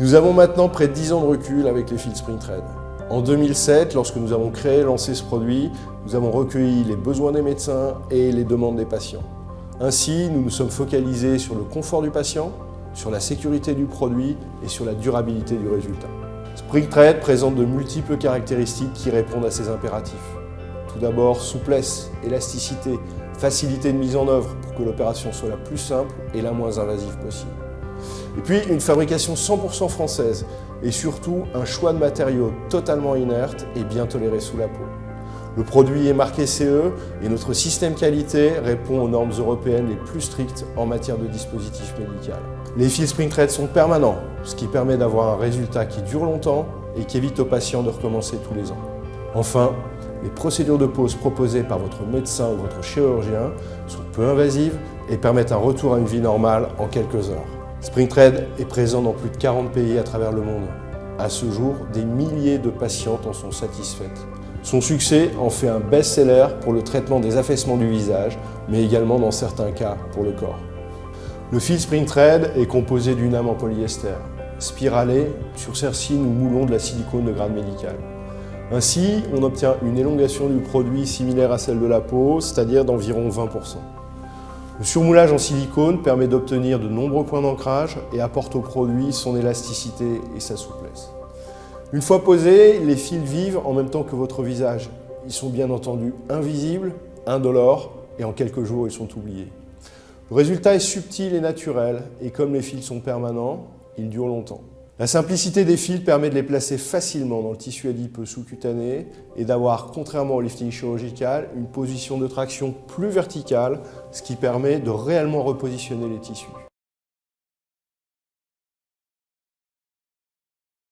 Nous avons maintenant près de 10 ans de recul avec les fils Springtrade. En 2007, lorsque nous avons créé et lancé ce produit, nous avons recueilli les besoins des médecins et les demandes des patients. Ainsi, nous nous sommes focalisés sur le confort du patient, sur la sécurité du produit et sur la durabilité du résultat. Springtrade présente de multiples caractéristiques qui répondent à ces impératifs. Tout d'abord, souplesse, élasticité, facilité de mise en œuvre pour que l'opération soit la plus simple et la moins invasive possible. Et puis, une fabrication 100% française et surtout un choix de matériaux totalement inertes et bien tolérés sous la peau. Le produit est marqué CE et notre système qualité répond aux normes européennes les plus strictes en matière de dispositifs médicaux. Les fils Springtrade sont permanents, ce qui permet d'avoir un résultat qui dure longtemps et qui évite aux patients de recommencer tous les ans. Enfin, les procédures de pose proposées par votre médecin ou votre chirurgien sont peu invasives et permettent un retour à une vie normale en quelques heures. Springtrade est présent dans plus de 40 pays à travers le monde. À ce jour, des milliers de patientes en sont satisfaites. Son succès en fait un best-seller pour le traitement des affaissements du visage, mais également dans certains cas pour le corps. Le fil Springtrade est composé d'une lame en polyester. Spiralée, sur celle-ci nous moulons de la silicone de grade médical. Ainsi, on obtient une élongation du produit similaire à celle de la peau, c'est-à-dire d'environ 20%. Le surmoulage en silicone permet d'obtenir de nombreux points d'ancrage et apporte au produit son élasticité et sa souplesse. Une fois posés, les fils vivent en même temps que votre visage. Ils sont bien entendu invisibles, indolores et en quelques jours ils sont oubliés. Le résultat est subtil et naturel et comme les fils sont permanents, ils durent longtemps. La simplicité des fils permet de les placer facilement dans le tissu adipeux sous-cutané et d'avoir, contrairement au lifting chirurgical, une position de traction plus verticale, ce qui permet de réellement repositionner les tissus.